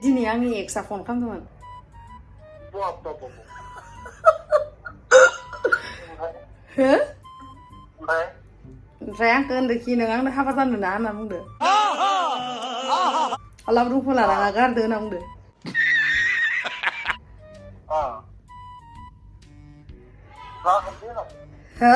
दिनै आंनि एक्सआ फन खालामदोंमोन। हो? ओमफ्राय आंखौ होनदोंखि नों आंनो हाबा जानो ना होनना बुंदो। आलाब रुमखौ लानाङा गारदो होनना बुंदो। हो?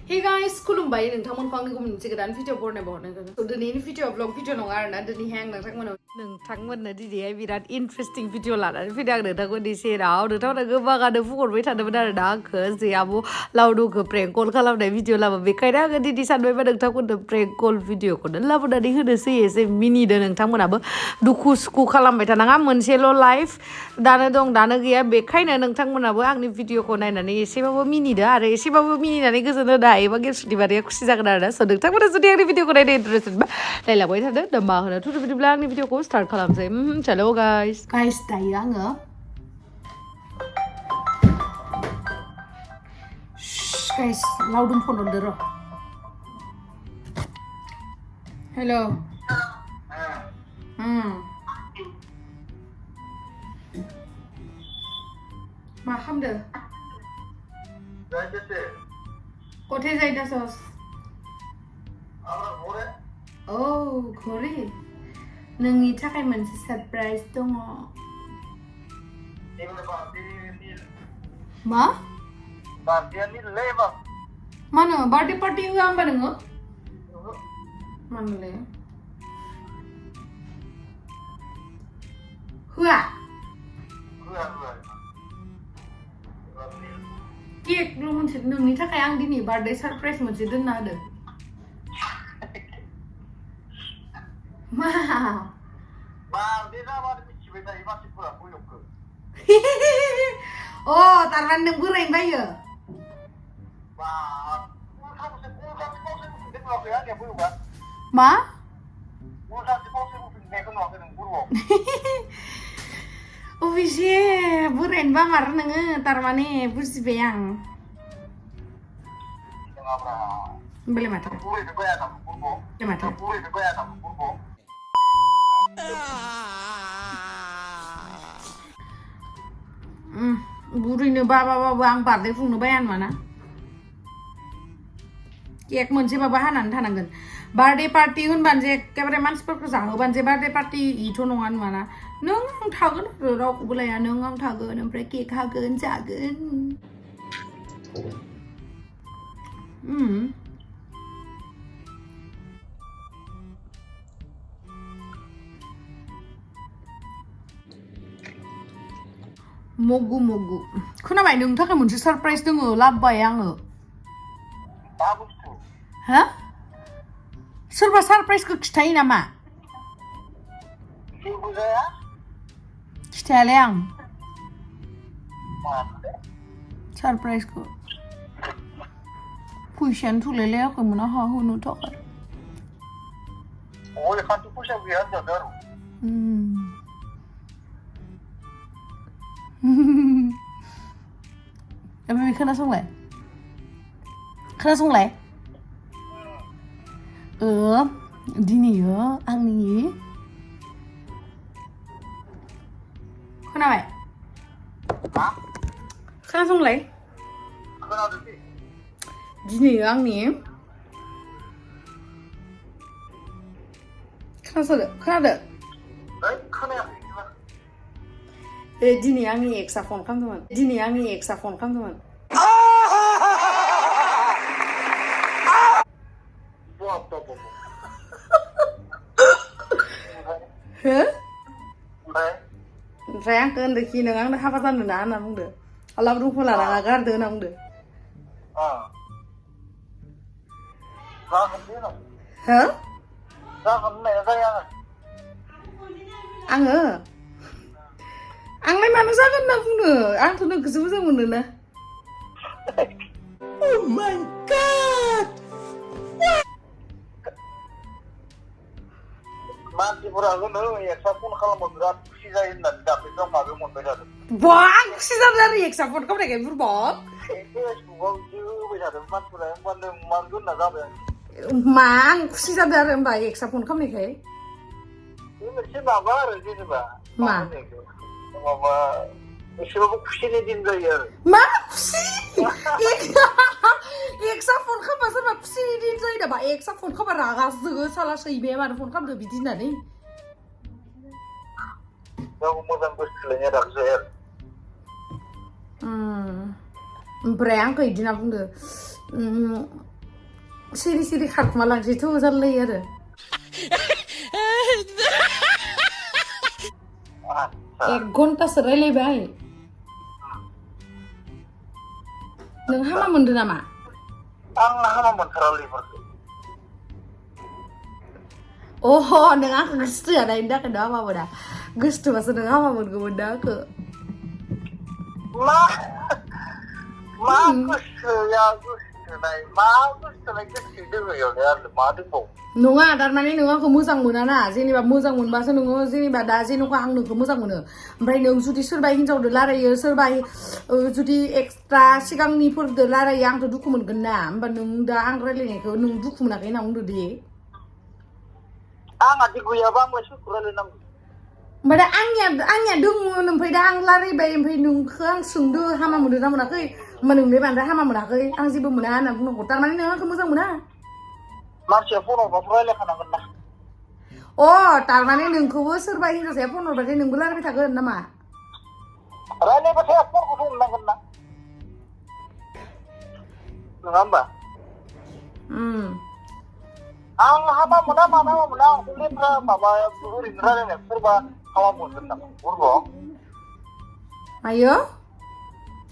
हे गाइस खुलुमबाय नोंथांमोनखौ आंनि गुबुन मोनसे गोदान भिडिअ बरनायबाव हरनाय दिनैनि भिडिअ ब्लग भिडिअ नङा आरोना दिनैहाय आं नोंथांमोननो दिनैहाय बिराद इन्टारेस्टिं भिडिअ लानानै फैदों आं नोंथांमोननि सेराव नोंथांमोना गोबाङानो बुंहरबाय थादोंमोन आरोना आंखौ जे आब' लावदुखौ प्रेंक कल खालामनाय भिडिअ लाबो बेखायनो आङो दिनै सानबायबा नोंथांमोननो प्रेंक कल भिडिअखौनो लाबोनानै होनोसै एसे मिनिदो नोंथांमोनाबो दुखु सुखु खालामबाय थानाङा मोनसेल' लाइफ दानो दं दानो गैया बेखायनो नोंथांमोनाबो आंनि भिडिअखौ नायनानै एसेबाबो मिनिदो आरो एसेबाबो मिनिनानै गोजोन होनो हायोबा गेमस्रिनि बारिया खुसि जागोन आरोना स' नोंथांमोना जुदि आंनि भिडिअखौ नायनो इन्टारेस्टेडबा नायलांबाय थादो दा मा होनो थुदो बिदिब्ला आंनि भिडिअखौ स्टार्ट खालामसै चलो गाइस दायो आङो गाइस लावदुम फन हरदो र' हेल' मा खालामदो कथे जायदासस औ घरि नोंनि थाखाय मोनसे सारप्राइज दङ मा मानो बार्थडे पार्टी होआ होमबा नोङो मानोलाय होआ केकल' मोनसे नोंनि थाखाय आं दिनै बार्थडे सारप्राइज मोनसे दोनना होदों मा अ तारमाने नों बोरायनो बायो मा अबेसे बोरायनो बामार नोङो तारमाने बुजिबाय आं होमबालाय माथो बुरैनो बाबाबाबो आं बार्थडे खुंनो बाया नङाना केक मोनसेबाबो हानानै थानांगोन बार्थडे पार्टी होनबानो जे एखेबारे मानसिफोरखौ जाहोबानो जे बार्थडे पार्टी इथ' नङा नङाना नों आं थागोन आरो रावखौबो लाया नों आं थागोन ओमफ्राय केक हागोन जागोन मगु मगु खोनाबाय नोंनि थाखाय मोनसे सारप्राइज दङ लाबोबाय आङो हा सोरबा सारप्राइजखौ खिथायो नामा खिथायालाय आं सारप्राइजखौ फैसायानो थोलायलायाखैमोन आंहा होनो थाखाय ओमफ्राय खोनासंलाय दिनैयो आंनि खोनाबाय खोनासंलाय दिनैयो आंनि खोनादो दिनै आंनि एक्सआ फन खालामदोंमोन हो ओमफ्राय आंखौ होनदोंखि नों आंनो हाबा जानो ना होनना बुंदो आलाब रुमखौ लानाङा गारदो होनना बुंदो हो आङो आंलाय मानो जागोन होनना बुंनो आंथ' नोंखौसो मोजां मोनोना Oh my God! मानसिफोरा होनो एक्सट्रा फन खालामबा बिराद खुसि जायो होननानै दाख्लै गावमाबो मोनबाय थादों बा आं खुसि जादों आरो एक्सट्रा फन खालामनायखाय बुरबाव फेसबुकआव बिदि होबाय थादों मानसिफोरा होनबा नों मानगोन होनना जाबाय मा आं खुसि जादों आरो होमबा एक्सट्रा फन खालामनायखाय बे मोनसे माबा आरो जेनेबा मा माबा एसेबाबो खुसिनि दिन जायो आरो मा खुसि एक्सट्रा फन खालामबा सोरबा खुसिनि दिन जायो नामा एक्सट्रा फन खालामबा रागा जोङो साला सैमाया मानो फन खालामदो बिदि होननानै गाव मोजां बुस्थुलायनो रागा जायो आरो ओमफ्राय आंखौ बिदि होनना बुंदो सिरि सिरि खारखुमा लांसैथ' जालायो आरो एक घन्टासो रायलायबाय नों हामा मोनदों नामा आं हामा मोनथारालै बेफोरखौ अह नों आंखौ गोसोआ नायनो थाखाय नों हामा मोना गोसोबासो नों हामा मोनगौमोन दा आंखौ मा गोसोया गोसोनाय मा गोसोनाय गोसो दोङो इयावनो आरो मा दंबावो नङा थारमाने नों आंखौ मोजां मोनाना जेनेबा मोजां मोनबासो नोङो जेनेबा दा जेन'का आं नोंखौ मोजां मोनो ओमफ्राय नों जुदि सोरबा हिन्जावजों रायलायो सोरबा जुदि एक्सट्रा सिगांनिफोरजों रायलायो आंथ' दुखु मोनगोन ना होमबा नों दा आं रायलायनायखौ नों दुखु मोनाखै होनना बुंदो दे आंहादि गैयाबा आंलाय सोरखौ रायलायनांगौ ओमफ्राय दा आंनिया दंमोन ओमफ्राय दा आं रायलायबाय ओमफ्राय नोंखौ आं सोंदो हामा मोनदों ना मोनाखै होमबा नोंलाय बांद्राय हामा मोनाखै आं जेबो मोना होनना बुंनांगौ थारमाने नों आंखौ मोजां मोना मानसिया फन हरबाबो रायलायखानांगोन ना अ तारमाने नोंखौबो सोरबा हिन्जावसाया फन हरबाथाय नोंबो रायलायबाय थागोन नामा रायलायबाथाय फनखौथ' हमनांगोन ना नङा होमबा आं हामा मोना मानो हामा मोना आंथ' लेथ्रा माबा ओरैनो रायलायनाय सोरबा हामा मोनगोन नामा बुरग' आयो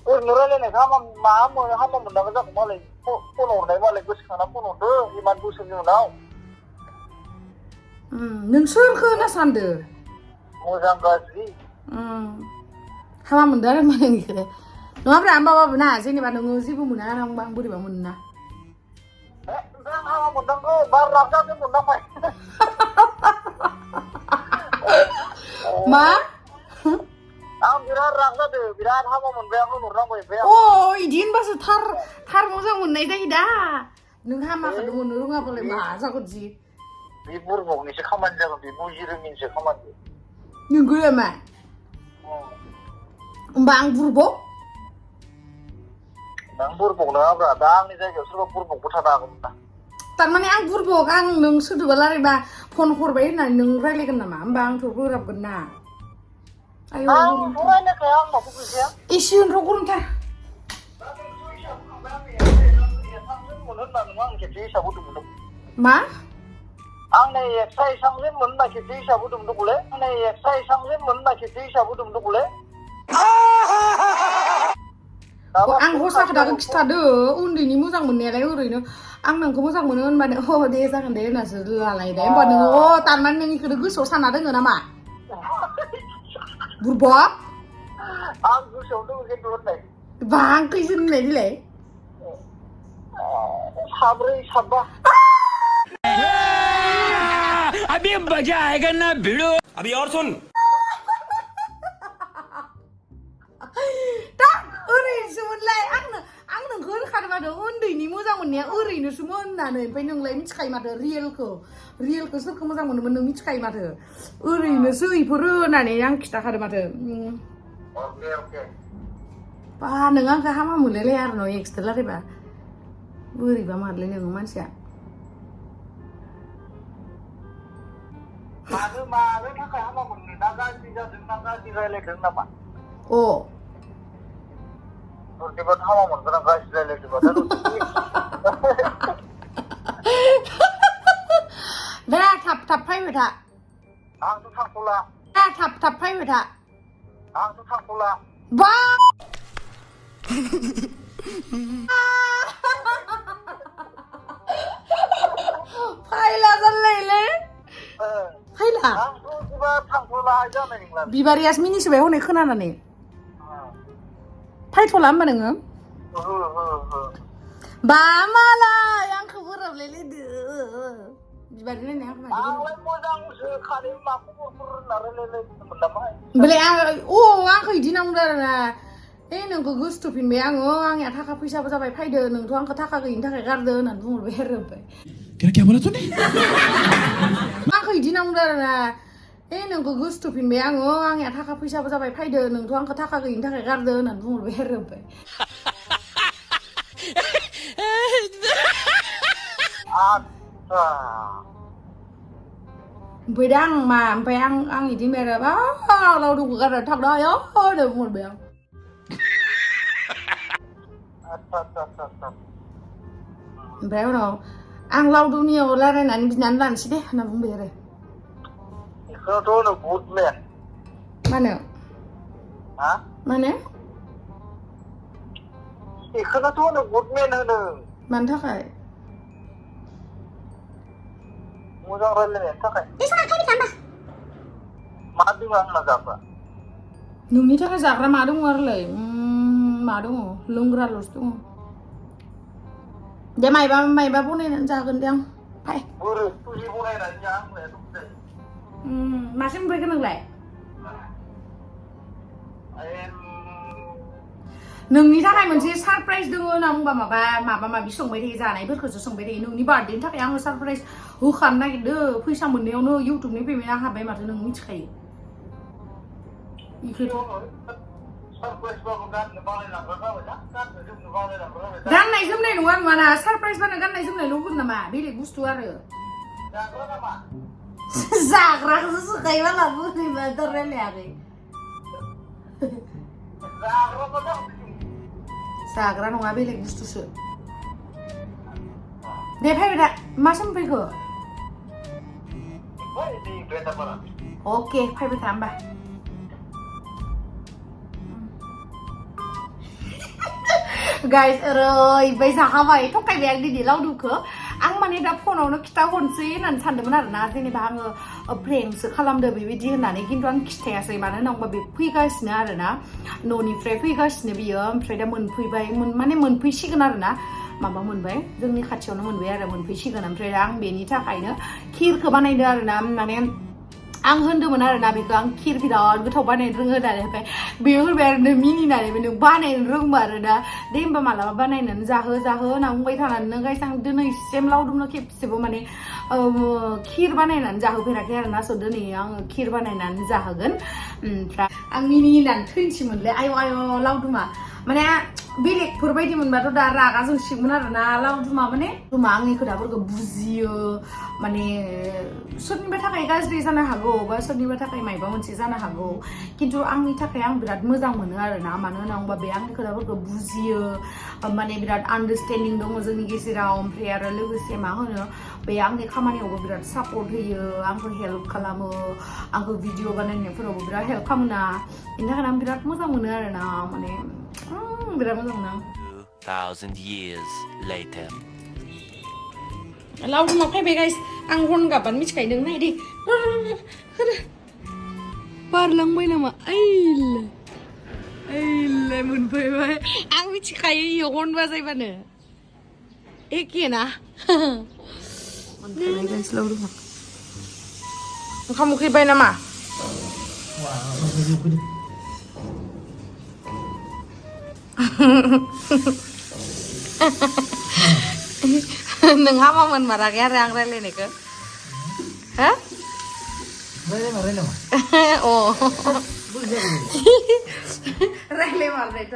ओरैनो रायलायनायखौ हामा मोननांगोन जाखो मालाय फन हरनाय मालाय गोसोखांना फन हरदो इमान बोसोरनि उनाव नों सोरखौ होनना सानदो मोजां गाज्रि हामा मोनदों आरो माने बेखौ नङाब्रा होमबाबो ना जेनेबा नोङो जेबो मोना आं बोरैबा मोनो ना आं हामा मोननांगौ बार रागाजों मोननांबाय मा आं बिराद राग जादों बिराद हामा मोनबाय आं होनहरनांबाय ओमफ्राय अ इदि होनबासो थार मोजां मोननाय जायो दा नों हामाखौनो मोननो रोङाबालाय मा जागोन जि बे बुरबकनिसो खामानि जागोन बे बुजि रोङिनिसो खामानि नोंगौ नामा होमबा आं बुरबक नों बुरबक नङाब्रा दा आंनि जायगायाव सोरबा बुरबकबो थानो हागौमोन ना तारमाने आं बुरबक आं नों सोरदोबा रायलायबा फन हरबाय होननानै नों रायलायगोन नामा होमबा आंथ' बोराबगोन ना आयौ आंथ' रायलायखाया आंनावथ' गैखाया एसे होनर' गरमथार मा आंनो एक्सट्रा एसांजे मोनना खेबसे हिसाब होदोंमोन दंलै आंनो एक्सट्रा एसांजे मोनना खेबसे हिसाब होदोंमोन दंलै आं हसा खोथाखौ खिथादो उन्दैनि मोजां मोननायालाय ओरैनो आं नोंखौ मोजां मोनो होनबानो अ दे जागोन दे होननासो लालायबाय होमबा नोङो अ तारमाने नों इखौनो गोसोआव सानना दोङो नामा बुरबक आं गोसोआव दङ खिन्थु होननाय बा आं खैजोन होननाय दिलाय साब्रै साबा अभी मजा आएगा ना भिड़ो अभी और सुन ओरैनोसोमोनलाय आं नोंखौ होनखादों माथो उन्दैनि मोजां मोननाया ओरैनोसोमोन होननानै ओमफ्राय नोंलाय मिथिखायो माथो रियेलखौ सोरखौ मोजां मोनोमोन नों मिथिखायो माथो ओरैनोसो इफोरो होननानै आं खिथाखादों माथो बा नों आंखौ हामा मोनलायलाय आरो न' एक्सट्रा रायलायबा बोरैबा मारलाय नोङो मानसिया मानो थाखाय हामा मोननो ना गाज्रि जादों ना गाज्रि रायलायदों नामा अ जोबोद हामा मोनगोन आं गाज्रि रायलायदोंबाथाय दा थाब फैबाय था आंथ' थांथ'ला दा थाब फैबाय था आंथ' थांथ'ला बा फायला जालायलै फायला आंथ' बिदिबा थांथ'ला जानाय नंला बिबार यासमिनिसोबाय हनै खोनानानै फायथ'ला होमबा नोङो बा मालाय आंखौ बोराबलायलायदो बिबारनि नायनाया आंलाय मोजांसो खालि माखौ होनना रायलायलायदोंमोन नामा ओमफ्राय आंखौ इदि नांगौ आरोना नोंखौ गोसोथोफिनबाय आङो आंनिया थाखा फैसाबो जाबाय फैदो नोंथ' आंखौ थाखा गैयिनि थाखाय गारदो होननानै बुंहरबाय आरो ओमफ्राय क्या बोला तूने आंखौ इदि नांदो आरोना नोंखौ गोसोथोफिनबाय आङो आंनिया थाखा फैसाबो जाबाय फैदो नोंथ' आंखौ थाखा गैयिनि थाखाय गारदो होननानै बुंहरबाय आरो ओमफ्राय आच्छा ओमफ्राय दा आं मा ओमफ्राय आं इदि मेराबा लावदुमखौ गारनानै थांनो हाया होनना बुंहरबाय आं आच्छा ओमफ्राय उनाव आं लावदुमनियाव रायलायनानै बिनानै लानोसै दे होनना बुंबाय आरो बेखौथ' होनो गुडमेन मानो हा माने बेखौनोथ' होनो गुडमेन होनो मानि थाखाय मोजां रायलायनायनि थाखाय मा दङ आंना जाग्रा नोंनि थाखाय जाग्रा मा दङ आरोलाय मा दङ लोंग्राल'सो दङ दे मायबा बनायनानै जागोन दे आं फाय बोरै सुजि बनायनानै जा आंलाय दंजायो मासे मोनफैगोन नोंलाय नोंनि थाखाय मोनसे सारप्राइज दङ होनना बुंबा माबा माबि संबाय थायो जानायफोरखौसो संबाय थायो नोंनि बार्थडेनि थाखाय आङो सारप्राइज होखानो नागिरदो फैसा मोननायावनो इउटुबनि पेमेन्टआ हाबबाय माथो नों मिथिखायो गाननाय जोमनाय नङा नङाना सारप्राइज बानो गाननाय जोमनायल' होगोन नामा बेलेग बुस्थु आरो जाग्राखौसो सोखायो बाला बोरैबाथ' रायलायाखै जाग्रा नङा बेलेग बुस्थुसो दे फैबाय दा मासो मोनफैखो अके फैबाय था होमबा गाइस ओरैबाय जाखाबाय थगायबाय आं दिनै लावदुमखौ आं माने दा फनावनो खिथाहरनोसै होननानै सानदोंमोन आरोना जेनेबा आङो प्रेंकसो खालामदो बेबायदि होननानै खिन्थु आं खिथायासै मानो होनना बुंबा बे फैगासिनो आरोना न'निफ्राय फैगासिनो बियो ओमफ्राय दा मोनफैबाय माने मोनफैसिगोन आरोना माबा मोनबाय जोंनि खाथियावनो मोनबाय आरो मोनफैसिगोन ओमफ्राय दा आं बेनि थाखायनो खिरखौ बानायदो आरोना माने आं होनदोंमोन आरोना बेखौ आं खिर बिराद गोथाव बानायनो रोङो होननानै ओमफ्राय बेयो होनबाय आरो नों मिनिनानै नों बानायनो रोंबा आरोना दे होमबा मालाबा बानायनानै जाहो होनना बुंबाय थानानैनो गाइस आं दिनैसिम लावदुमनो खेबसेबो माने खिर बानायनानै जाहोफेराखै आरोना स' दिनै आङो खिर बानायनानै जाहोगोन ओमफ्राय आं मिनिनानै थैनोसैमोनलै आय लावदुमा माने बेलेगफोर बायदि मोनबाथ' दा रागा जोंसिगौमोन आरोना लावदुमा माने आंनि खोथाफोरखौ बुजियो माने सोरनिबा थाखाय गाज्रि जानो हागौ बा सोरनिबा थाखाय मायबा मोनसे जानो हागौ खिन्थु आंनि थाखाय आं बिराद मोजां मोनो आरोना मानो होनना बुंबा बे आंनि खोथाफोरखौ बुजियो माने बिराद आन्डारस्टेन्डिं दङ जोंनि गेजेराव ओमफ्राय आरो लोगोसे मा होनो बे आंनि खामानियावबो बिराद सापर्ट होयो आंखौ हेल्प खालामो आंखौ भिडिअ बानायनायफोरावबो बिराद हेल्प खालामोना बेनि थाखायनो आं बिराद मोजां मोनो आरोना माने बिराद मोजां मोनो 2000 years later लावदुमा फैबाय गाइस आं हर्न गाबबानो मिथिखायो नों नाय दे बारलांबाय नामा ओइलाय मोनफैबाय आं मिथिखायो इयो हर्न बाजायबानो एखे ना मोनफैबाय गाइस लावदुमा ओंखाम उखैबाय नामा नोंहा मा मोनमाराखै आरो आं रायलायनायखौ हा रायलायमारनायथ'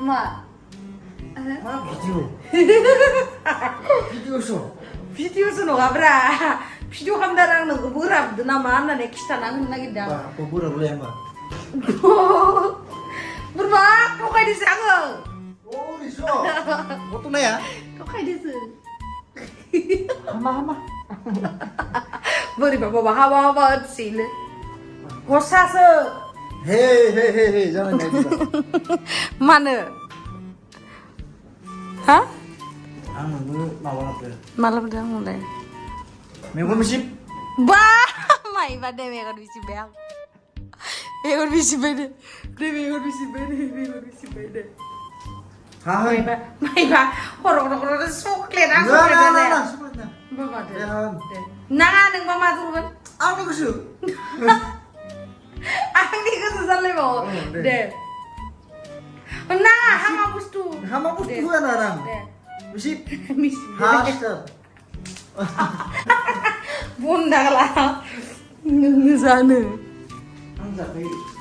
मा भिडिअसो नङाब्रा भिडिअ खालामदों आं नोंखौ बोराबदो नामा होननानै खिथाना होनो नागिरदों बोरमा थगायदोसो आङो थगायदोसो बोरैबा बाबा हाबा होनसैलै गसासो मानो हा आं नोंनो माबा लाबोदो माला लाबोदो आंलाय मेगन मिसिब बा माइबा दे मेगन मिसिबबाय आं मेगन मिसिबबाय दे मेगन मिसिबबाय दे माइबा खर' चक्लेट आं नाङा नोंबा मा दंमोन आंनि गोसो आंनि गोसो जालायबावो दे नाङा हामा बुस्थु होआ ना आं मिसिब मिसिब हास्टार बन्दा ला नोंनो जानो आं जाखायो